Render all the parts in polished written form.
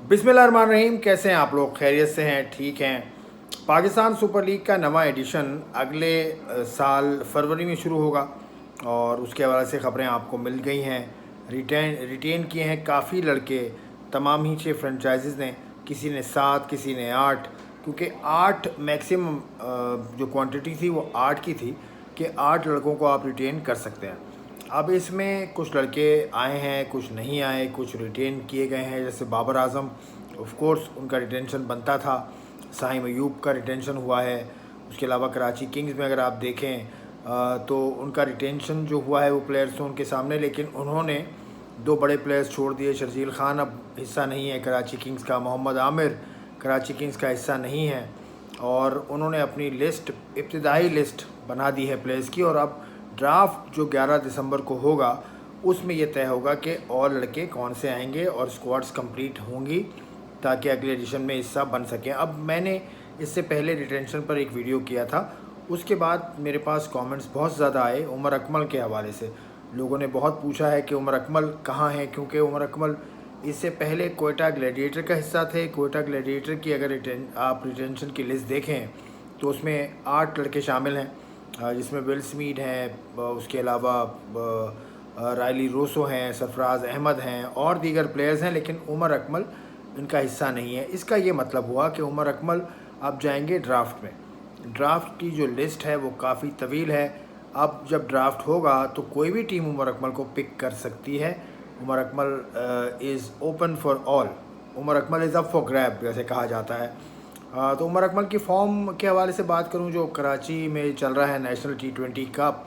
बिस्मिल्लाहिर्रहमानिर्रहीम। कैसे हैं आप लोग? खैरियत से हैं? ठीक हैं? पाकिस्तान सुपर लीग का नवा एडिशन अगले साल फरवरी में शुरू होगा और उसके हवाले से ख़बरें आपको मिल गई हैं। रिटेन किए हैं काफ़ी लड़के, तमाम ही 6 फ्रेंचाइजीज़ ने। किसी ने 7, किसी ने 8, क्योंकि 8 मैक्सिमम जो क्वांटिटी थी वो 8 की थी कि 8 लड़कों को आप रिटेन कर सकते हैं। अब इसमें कुछ लड़के आए हैं, कुछ नहीं आए, कुछ रिटेन किए गए हैं। जैसे बाबर आज़म, ऑफ कोर्स उनका रिटेंशन बनता था। साहिम अयूब का रिटेंशन हुआ है। उसके अलावा कराची किंग्स में अगर आप देखें तो उनका रिटेंशन जो हुआ है वो प्लेयर्स तो उनके सामने, लेकिन उन्होंने 2 बड़े प्लेयर्स छोड़ दिए। शर्जील खान अब हिस्सा नहीं है कराची किंग्स का, मोहम्मद आमिर कराची किंग्स का हिस्सा नहीं है, और उन्होंने अपनी लिस्ट, इब्तिदाई लिस्ट बना दी है प्लेयर्स की। और अब ड्राफ्ट जो 11 दिसंबर को होगा उसमें यह तय होगा कि और लड़के कौन से आएंगे और स्क्वाड्स कंप्लीट होंगी ताकि अगले एडिशन में हिस्सा बन सकें। अब मैंने इससे पहले रिटेंशन पर एक वीडियो किया था, उसके बाद मेरे पास कमेंट्स बहुत ज़्यादा आए उमर अकमल के हवाले से। लोगों ने बहुत पूछा है कि उमर अकमल कहाँ हैं, क्योंकि उमर अकमल इससे पहले कोयटा ग्लैडिएटर का हिस्सा थे। कोयटा ग्लैडिएटर की अगर आप रिटेंशन की लिस्ट देखें तो उसमें 8 लड़के शामिल हैं, जिसमें विल स्मीड हैं, उसके अलावा रायली रोसो हैं, सरफराज अहमद हैं और दीगर प्लेयर्स हैं, लेकिन उमर अकमल इनका हिस्सा नहीं है। इसका ये मतलब हुआ कि उमर अकमल अब जाएंगे ड्राफ्ट में। ड्राफ्ट की जो लिस्ट है वो काफ़ी तवील है। अब जब ड्राफ्ट होगा तो कोई भी टीम उमर अकमल को पिक कर सकती है। Umar Akmal is open for all. Umar Akmal is up for grab जैसे कहा जाता है। तो उमर अकमल की फॉर्म के हवाले से बात करूं, जो कराची में चल रहा है नेशनल T20 कप,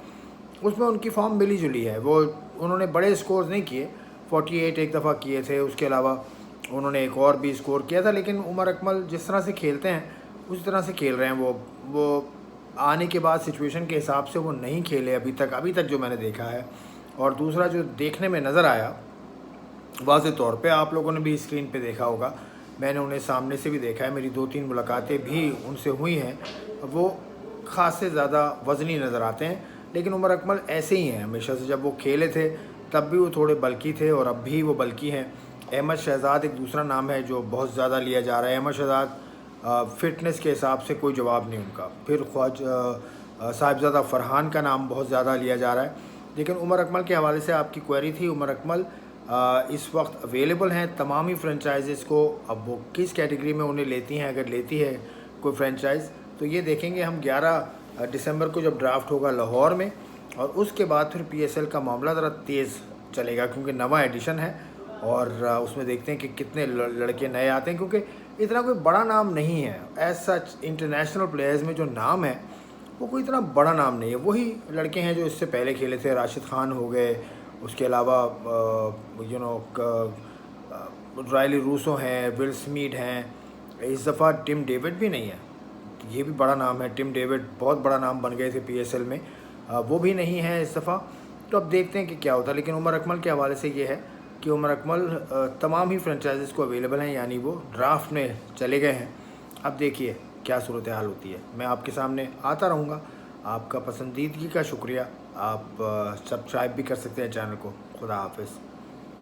उसमें उनकी फॉर्म मिली जुली है। वो उन्होंने बड़े स्कोर नहीं किए, 48 एक दफ़ा किए थे, उसके अलावा उन्होंने एक और भी स्कोर किया था। लेकिन उमर अकमल जिस तरह से खेलते हैं उस तरह से खेल रहे हैं। वो आने के बाद सिचुएशन के हिसाब से वो नहीं खेले अभी तक जो मैंने देखा है। और दूसरा जो देखने में नज़र आया, वाज़े तौर पे आप लोगों ने भी स्क्रीन पे देखा होगा, मैंने उन्हें सामने से भी देखा है, मेरी 2-3 मुलाकातें भी उनसे हुई हैं, वो ख़ास से ज़्यादा वज़नी नज़र आते हैं। लेकिन उमर अकमल ऐसे ही हैं हमेशा से। जब वो खेले थे तब भी वो थोड़े बल्की थे और अब भी वो बल्की हैं। अहमद शहज़ाद एक दूसरा नाम है जो बहुत ज़्यादा लिया जा रहा है। अहमद शहज़ाद फ़िटनेस के हिसाब से कोई जवाब नहीं उनका। फिर साहिबजादा फ़रहान का नाम बहुत ज़्यादा लिया जा रहा है। लेकिन उमर अकमल के हवाले से आपकी क्वेरी थी, उमर अकमल इस वक्त अवेलेबल हैं तमामी फ्रेंचाइज़ को। अब वो किस कैटेगरी में उन्हें लेती हैं, अगर लेती है कोई फ्रेंचाइज़, तो ये देखेंगे हम 11 दिसंबर को जब ड्राफ्ट होगा लाहौर में। और उसके बाद फिर PSL का मामला ज़रा तेज़ चलेगा, क्योंकि नवा एडिशन है और उसमें देखते हैं कि कितने लड़के नए आते हैं, क्योंकि इतना कोई बड़ा नाम नहीं है एज सच। इंटरनेशनल प्लेयर्स में जो नाम है वो कोई इतना बड़ा नाम नहीं है। वही लड़के हैं जो इससे पहले खेले थे, राशिद खान हो गए, उसके अलावा रायली रूसो हैं, विल स्मीड हैं। इस दफ़ा टिम डेविड भी नहीं है, ये भी बड़ा नाम है। टिम डेविड बहुत बड़ा नाम बन गए थे PSL में, वो भी नहीं है इस दफ़ा। तो अब देखते हैं कि क्या होता है। लेकिन उमर अकमल के हवाले से ये है कि उमर अकमल तमाम ही फ्रेंचाइज़ को अवेलेबल हैं, यानी वो ड्राफ्ट में चले गए हैं। अब देखिए क्या सूरत हाल होती है। मैं आपके सामने आता रहूँगा। आपका पसंदीदगी का शुक्रिया। आप सब्सक्राइब भी कर सकते हैं चैनल को। खुदा हाफिज़।